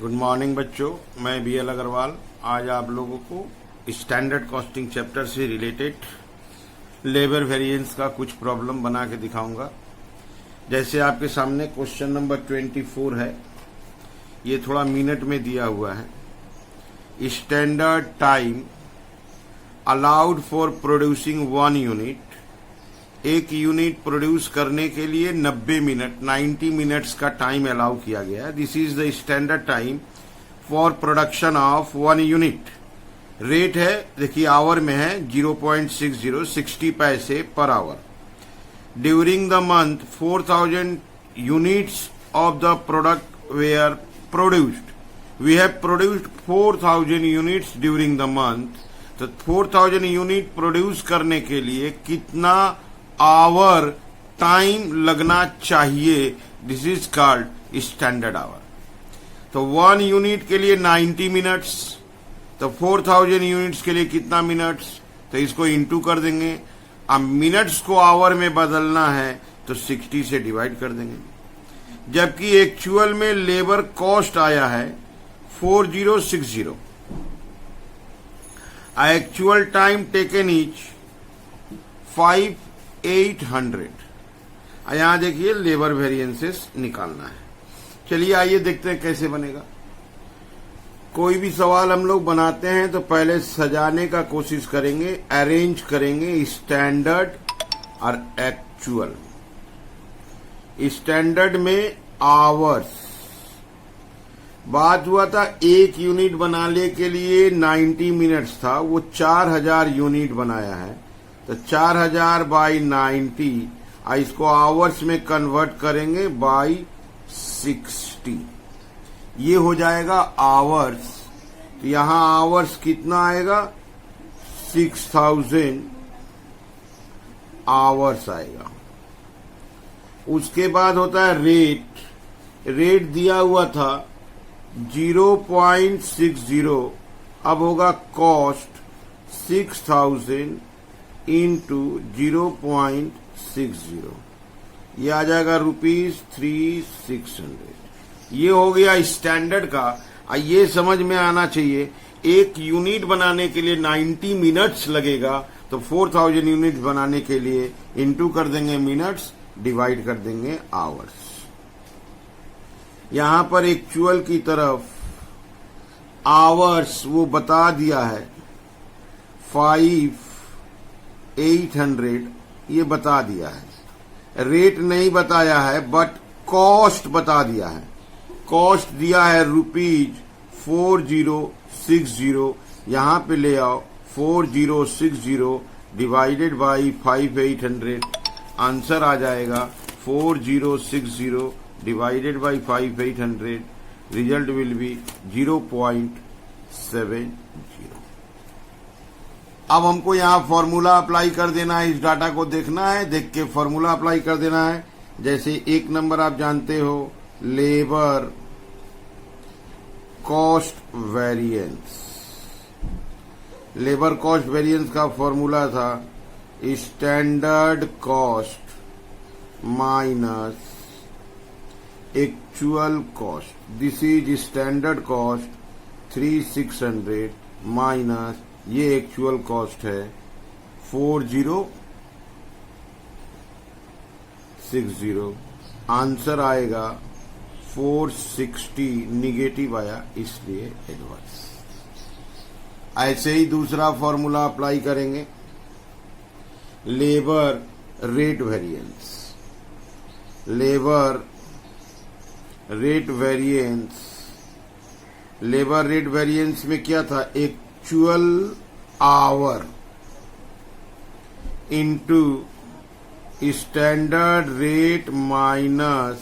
Good morning बच्चों, मैं BL Agarwal आज आप लोगों को स्टैंडर्ड कॉस्टिंग चैप्टर से रिलेटेड लेबर वेरिएंस का कुछ प्रॉब्लम बना के दिखाऊंगा। जैसे आपके सामने क्वेश्चन नंबर 24 है, ये थोड़ा मिनट में दिया हुआ है। Standard time allowed for producing 1 unit, एक यूनिट प्रोड्यूस करने के लिए 90 मिनट 90 मिनट्स का टाइम अलाउ किया गया है। This is the standard time for production of 1 unit. Rate है, देखिए आवर में है 0.60 60 पैसे per hour. During the month 4000 units of the product were produced. We have produced 4000 units during the month. तो 4000 unit produce करने के लिए कितना आवर टाइम लगना चाहिए? This is called standard our. तो 1 यूनिट के लिए 90 मिनट्स, तो 4000 यूनिट्स के लिए कितना मिनट्स? तो इसको इंटू कर देंगे। अब मिनट्स को आवर में बदलना है तो 60 से डिवाइड कर देंगे। जबकि एक्चुअल में लेबर कॉस्ट आया है 4060। Actual time taken is 5800। यहां देखिए लेबर वेरिएंसेस निकालना है। चलिए आइए देखते हैं कैसे बनेगा। कोई भी सवाल हम लोग बनाते हैं तो पहले सजाने का कोशिश करेंगे, अरेंज करेंगे स्टैंडर्ड और एक्चुअल। स्टैंडर्ड में आवर्स बात हुआ था, एक यूनिट बनाने के लिए 90 मिनट्स था, वो 4000 यूनिट बनाया है। तो 4000 बाई 90, इसको आवर्स में कन्वर्ट करेंगे बाई 60, ये हो जाएगा आवर्स। तो यहां आवर्स कितना आएगा? 6000 आवर्स आएगा। उसके बाद होता है रेट। रेट दिया हुआ था 0.60, अब होगा कॉस्ट 6000 इंटू 0.60, ये आ जाएगा ₹3600। ये हो गया स्टैंडर्ड का। ये समझ में आना चाहिए, एक यूनिट बनाने के लिए 90 मिनट्स लगेगा, तो 4000 यूनिट बनाने के लिए इंटू कर देंगे मिनट्स, डिवाइड कर देंगे आवर्स। यहां पर एक्चुअल की तरफ आवर्स वो बता दिया है 5800, ये बता दिया है। रेट नहीं बताया है बट कॉस्ट बता दिया है। कॉस्ट दिया है ₹4060। यहां पे ले आओ 4060 डिवाइडेड बाई 5800, आंसर आ जाएगा 4060 divided by 5800, result will be 0.70। अब हमको यहाँ फॉर्मूला अप्लाई कर देना है, इस डाटा को देखना है, देख के फॉर्मूला अप्लाई कर देना है। जैसे एक नंबर आप जानते हो, labour cost variance. Labour cost variance का फॉर्मूला था standard cost minus actual cost. This is standard cost 3600 minus ये एक्चुअल कॉस्ट है 4060। आंसर आएगा 460, निगेटिव आया इसलिए एडवर्स। ऐसे ही दूसरा फॉर्मूला अप्लाई करेंगे, labour rate variance. Labour rate variance में क्या था? Actual hour into standard rate minus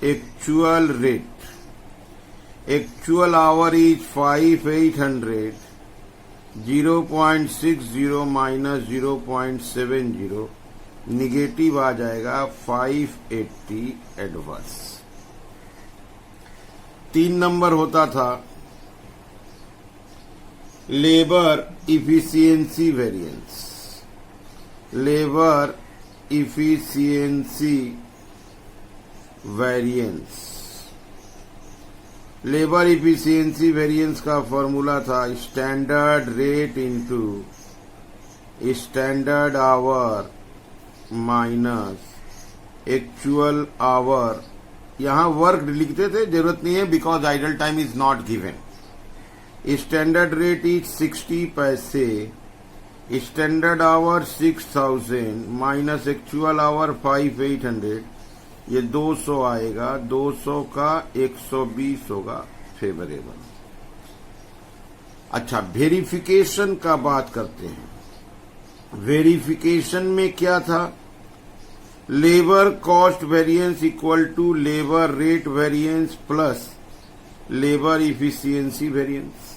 actual rate. Actual hour is 5800, 0.60 minus 0.70, negative आ जाएगा 580 एडवर्स। 3 नंबर होता था labour efficiency variance. Labour efficiency variance labour efficiency variance का formula था standard rate into standard hour minus actual hour. यहां work लिखते थे, जरूरत नहीं है because idle time is not given. Standard rate is 60 पैसे, standard our 6000 minus actual our 5800, ये 200 आएगा। 200 का 120 होगा फेवरेबल। अच्छा, वेरिफिकेशन का बात करते हैं। वेरिफिकेशन में क्या था? Labour cost variance equal to labour rate variance plus labour efficiency variance.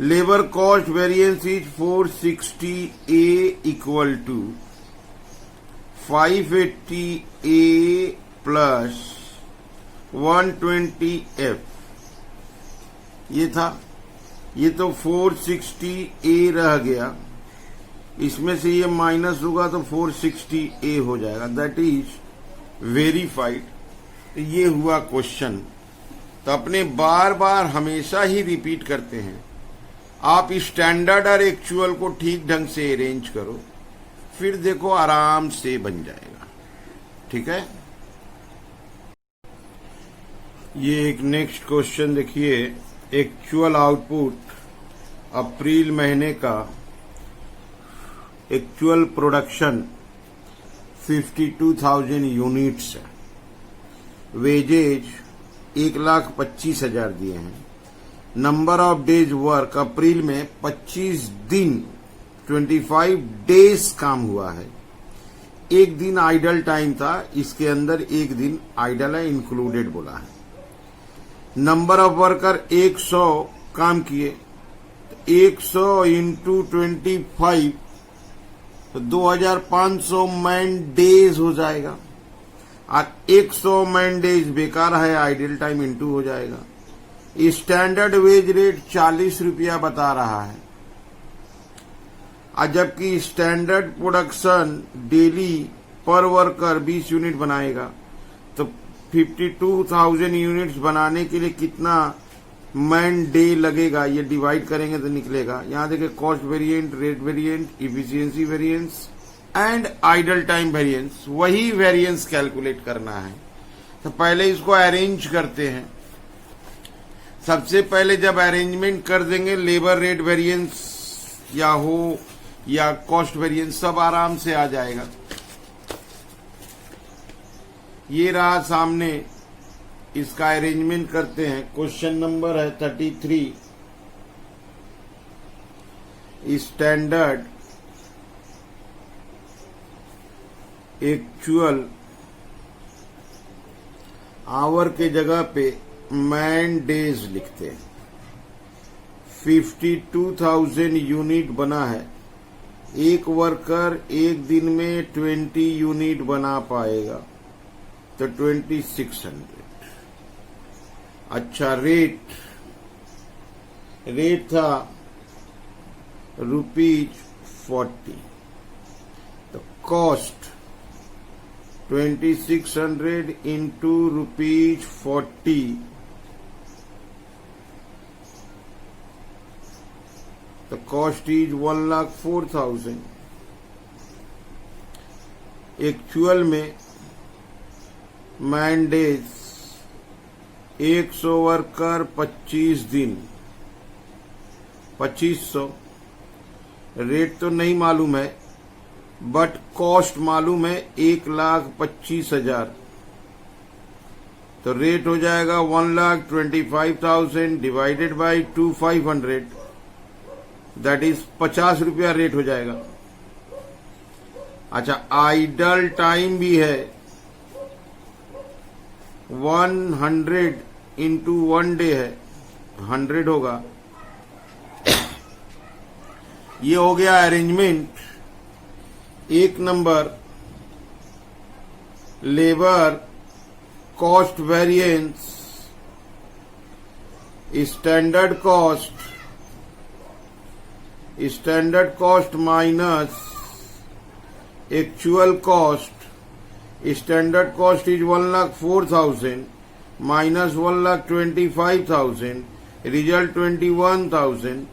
Labour cost variance is 460A equal to 580A plus 120F। ये था, ये तो 460A रह गया, इसमें से ये माइनस होगा तो 460A हो जाएगा। That is verified. ये हुआ क्वेश्चन। तो अपने बार बार हमेशा ही रिपीट करते हैं, आप स्टैंडर्ड और एक्चुअल को ठीक ढंग से अरेंज करो, फिर देखो आराम से बन जाएगा। ठीक है। ये एक नेक्स्ट क्वेश्चन देखिए। एक्चुअल आउटपुट अप्रैल महीने का एक्चुअल प्रोडक्शन 52,000 यूनिट्स है। वेजेज 1,25,000 दिए हैं। नंबर ऑफ डेज वर्क अप्रैल में 25 दिन 25 डेज काम हुआ है। एक दिन आइडल टाइम था, इसके अंदर एक दिन आइडल है, इंक्लूडेड बोला है। नंबर ऑफ वर्कर 100 काम किए, 100 इंटू 25 तो 2,500 मैन डेज हो जाएगा। और 100 मैन डेज बेकार है, आइडल टाइम इंटू हो जाएगा। स्टैंडर्ड वेज रेट 40 रुपया बता रहा है, और जबकि स्टैंडर्ड प्रोडक्शन डेली पर वर्कर 20 यूनिट बनाएगा, तो 52,000 यूनिट्स बनाने के लिए कितना मैन डे लगेगा, ये डिवाइड करेंगे तो निकलेगा। यहां देखिए, cost variant, rate variant, efficiency variance and idol time variance, वही वेरिएंस कैलकुलेट करना है। तो पहले इसको अरेंज करते हैं। सबसे पहले जब अरेंजमेंट कर देंगे, लेबर रेट वेरिएंस या हो या कॉस्ट वेरिएंस, सब आराम से आ जाएगा। ये रहा सामने, इसका अरेंजमेंट करते हैं। क्वेश्चन नंबर है 33। स्टैंडर्ड एक्चुअल आवर के जगह पे मैन डेज लिखते हैं। 52,000 यूनिट बना है। एक वर्कर एक दिन में 20 यूनिट बना पाएगा, तो 2600। अच्छा, रेट था ₹40। तो कॉस्ट 2600 इंटू ₹40, तो कॉस्ट इज 1,04,000। एक्चुअल में मैन डेज 100 वर्कर 25 दिन 2500। रेट तो नहीं मालूम है, बट कॉस्ट मालूम है 1,25,000। तो रेट हो जाएगा 1,25,000 डिवाइडेड बाई 2,500, दैट इज 50 रुपया रेट हो जाएगा। अच्छा, आइडल टाइम भी है 100 इंटू 1 डे है, 100 होगा। ये हो गया अरेंजमेंट। एक number labour cost variance, standard cost minus actual cost. Standard cost is 1,04,000, -1,25,000, result 21,000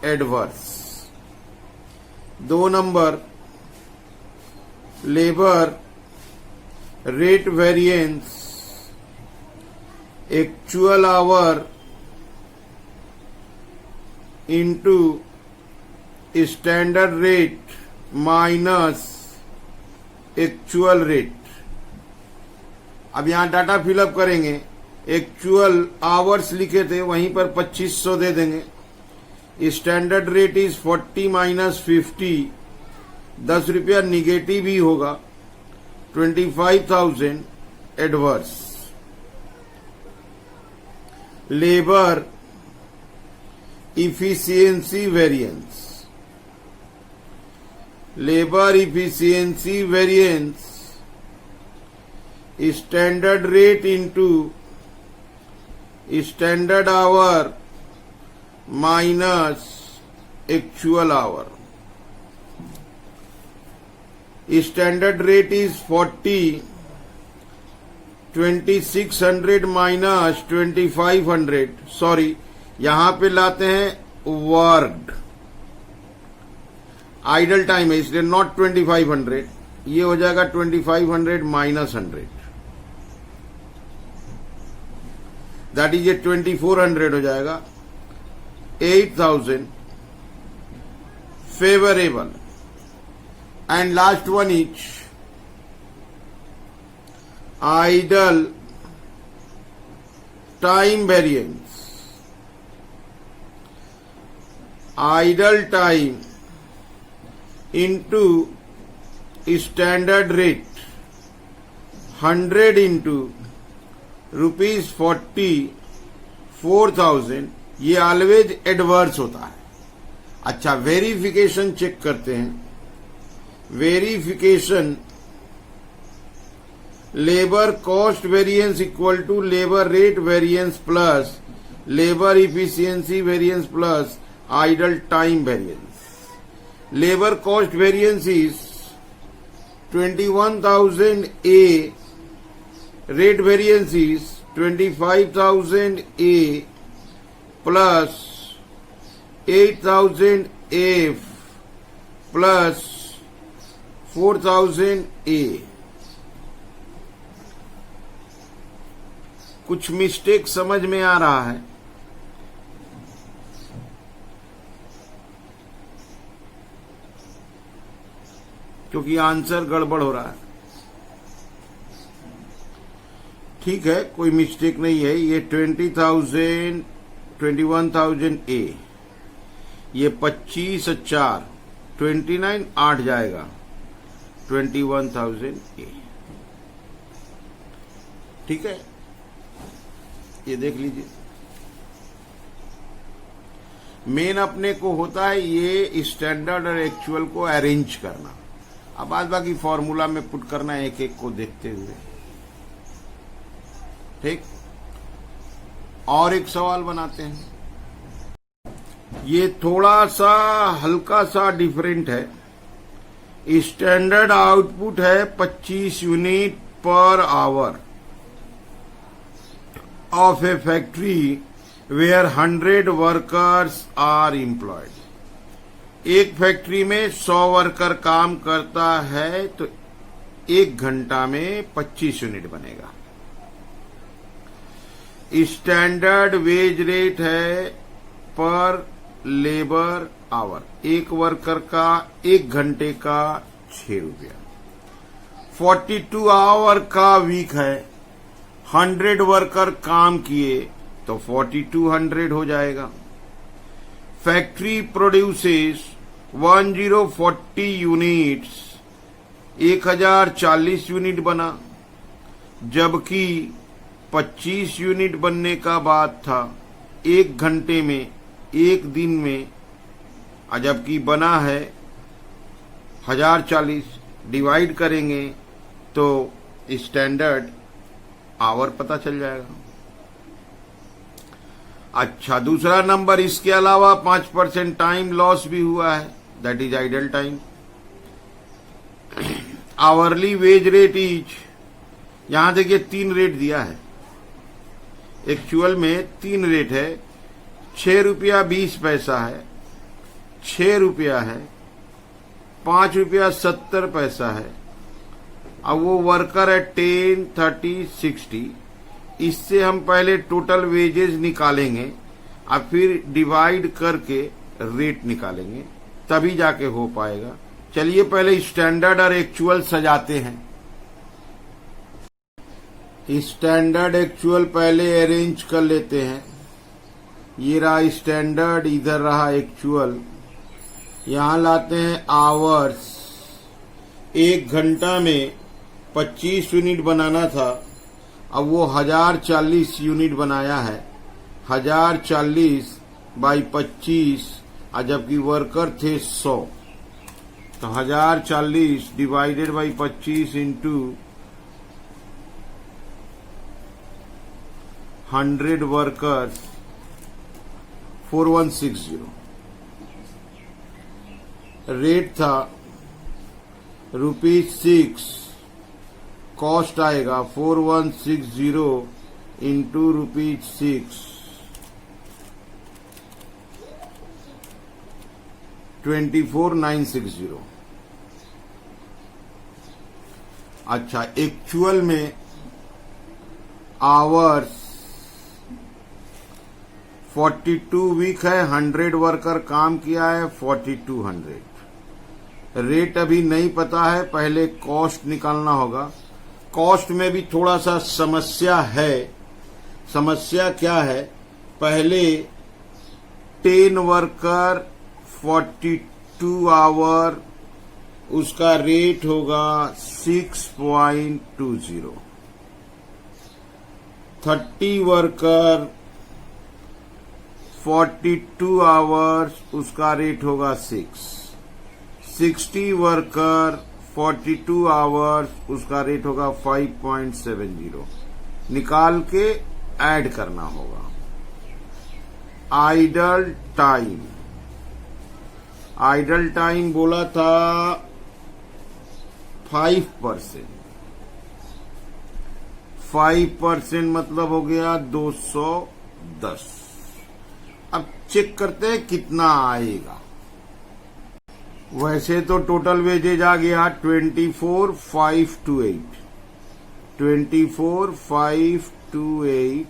adverse. 2 number labour rate variance actual our into standard rate minus actual rate. अब यहां डाटा फिलअप करेंगे, actual hours लिखे थे वहीं पर 2500 दे देंगे। Standard rate is 40 minus 50, 10 रुपया negative ही होगा, 25,000 adverse. Labour efficiency variance, labour efficiency variance standard rate into standard hour minus actual hour. Standard rate is 40, 2600 minus 2500, sorry यहां पे लाते हैं वर्कड, आइडल टाइम है इसलिए नॉट 2500, ये हो जाएगा 2500 माइनस 100, दैट इज ये 2400 हो जाएगा। 8,000 favourable. And last one is idol time variance. Idle time into standard rate 100 into ₹40, 4,000, ये ऑलवेज एडवर्स होता है। अच्छा, वेरिफिकेशन चेक करते हैं। Verification, labour cost variance equal to labour rate variance plus labour efficiency variance plus idle time variance. Labour cost variance is 21,000 A, rate variance is 25,000 A plus 8,000 F plus 4,000 A। कुछ mistake समझ में आ रहा है? क्योंकि answer गड़बड़ हो रहा है। ठीक है, कोई मिस्टेक नहीं है। ये 20,000, 21,000 A, ये 25 4, 29 8 जाएगा, 21,000 A। ठीक है, ये देख लीजिए। मेन अपने को होता है ये स्टैंडर्ड और एक्चुअल को अरेंज करना। अब बाद बाकी फॉर्मूला में पुट करना है एक एक को देखते हुए। ठीक, और एक सवाल बनाते हैं। ये थोड़ा सा हल्का सा डिफरेंट है। स्टैंडर्ड आउटपुट है 25 unit per hour of a factory where 100 workers are employed. एक फैक्ट्री में 100 वर्कर काम करता है तो 1 घंटा में 25 यूनिट बनेगा। स्टैंडर्ड वेज रेट है पर लेबर आवर, एक वर्कर का 1 घंटे का 6 रुपया। 42 आवर का वीक है, 100 वर्कर काम किए तो 4200 हो जाएगा। फैक्ट्री प्रोड्यूसेस 1040 यूनिट्स, 1040 यूनिट बना, जबकि 25 यूनिट बनने का बात था 1 घंटे में, 1 दिन में, जबकि बना है 1040। डिवाइड करेंगे तो स्टैंडर्ड आवर पता चल जाएगा। अच्छा, दूसरा नंबर, इसके अलावा 5% टाइम लॉस भी हुआ है, that is idle time. Hourly wage rate is, यहां देखिए 3 रेट दिया है, एक्चुअल में 3 रेट है, 6 रुपया 20 पैसा है, 6 रुपया है, 5 रुपया 70 पैसा है। अब वो वर्कर है 10, 30, 60। इससे हम पहले टोटल वेजेस निकालेंगे, अब फिर डिवाइड करके रेट निकालेंगे, तभी जाके हो पाएगा। चलिए पहले स्टैंडर्ड और एक्चुअल सजाते हैं। स्टैंडर्ड एक्चुअल पहले अरेंज कर लेते हैं। ये रहा स्टैंडर्ड, इधर रहा एक्चुअल। यहां लाते हैं आवर्स। 1 घंटा में 25 यूनिट बनाना था, अब वो 1040 यूनिट बनाया है। 1040 बाई 25, और जबकि वर्कर थे 100, तो 1040 divided by 25 into 100 workers 4160। Rate था ₹6, कॉस्ट आएगा 4160 इंटू ₹6, 24,960। अच्छा, एक्चुअल में आवर्स 42 वीक है, 100 वर्कर काम किया है, 4200। रेट अभी नहीं पता है, पहले कॉस्ट निकालना होगा। कॉस्ट में भी थोड़ा सा समस्या है। समस्या क्या है? पहले 10 वर्कर 42 आवर, उसका रेट होगा 6.20। 30 वर्कर 42 आवर्स, उसका रेट होगा 6। 60 वर्कर 42 आवर्स, उसका रेट होगा 5.70। निकाल के ऐड करना होगा। आइडल टाइम, आइडल टाइम बोला था 5%। 5% मतलब हो गया 210। अब चेक करते हैं कितना आएगा। वैसे तो टोटल वेजेज आ गया 24,528। 24,528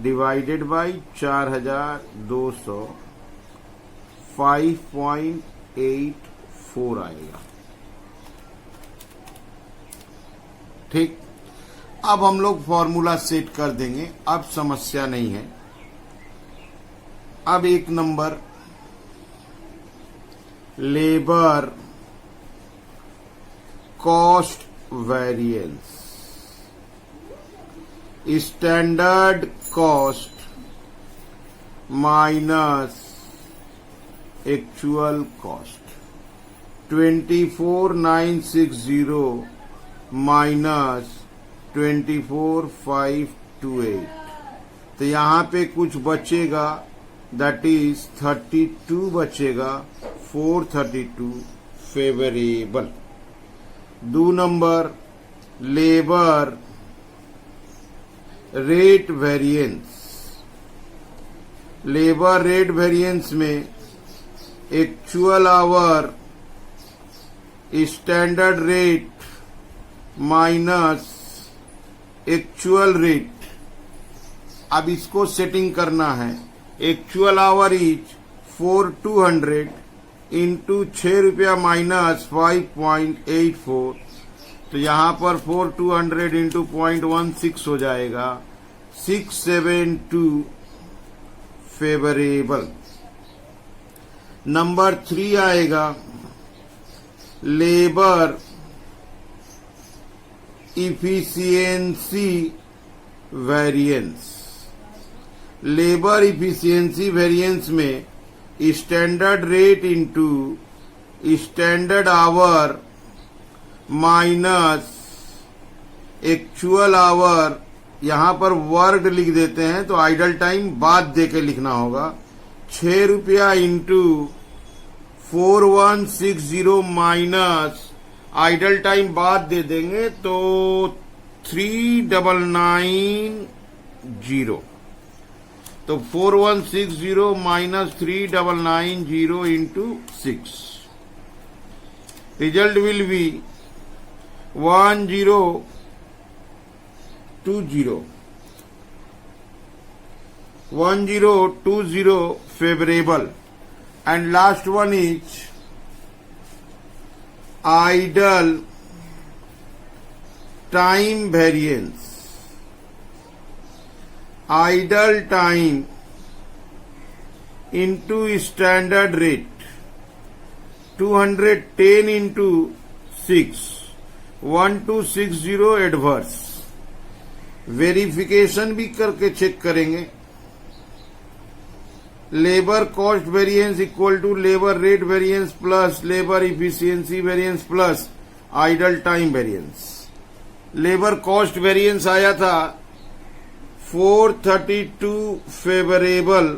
डिवाइडेड बाई 4200, 5.84 आएगा। ठीक, अब हम लोग फॉर्मूला सेट कर देंगे, अब समस्या नहीं है। अब एक number, labour cost variance, standard cost minus actual cost. 24,960 minus 24,528, तो यहां पे कुछ बचेगा, दैट इज 32 बचेगा। 432 favourable. 2 number, labour rate variance. Labour rate variance में actual hour standard rate minus actual rate. अब इसको सेटिंग करना है। एक्चुअल आवर इज 4,200 इंटू 6 रुपया माइनस 5.84, तो यहां पर 4,200 इंटू 0.16 हो जाएगा 672 फेवरेबल। नंबर 3 आएगा labour efficiency variance. Labour efficiency variance में standard rate into standard hour minus actual hour, यहां पर वर्ड लिख देते हैं तो आइडल टाइम बाद देके लिखना होगा। 6 रुपया इंटू 4160 माइनस आइडल टाइम बाद दे देंगे तो 399 0. तो 4160 minus 3990 into 6. Result will be 1020. 1020 favorable. And last one is idle time variance. Idle time into standard rate. 210 into 6. 1260 adverse. Verification भी करके चेक करेंगे. Labour cost variance equal to labour rate variance plus labour efficiency variance plus idle time variance. Labour cost variance आया था 432 favourable.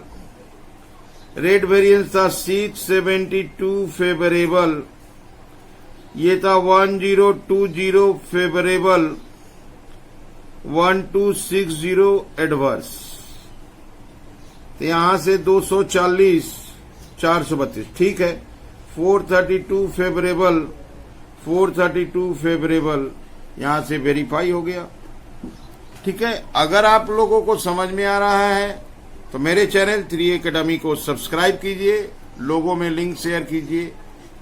Rate variance था 672 favourable. ये था 1020 favourable. 1260 adverse. तो यहां से 240 432. ठीक है. 432 फेवरेबल 432 फेवरेबल यहां से वेरीफाई हो गया. ठीक है. अगर आप लोगों को समझ में आ रहा है तो मेरे चैनल 3 एकेडमी को सब्सक्राइब कीजिए. लोगों में लिंक शेयर कीजिए.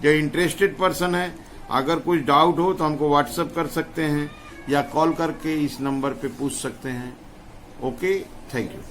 जो इंटरेस्टेड पर्सन है, अगर कुछ डाउट हो तो हमको व्हाट्सएप कर सकते हैं या कॉल करके इस नंबर पे पूछ सकते हैं. Okay, thank you.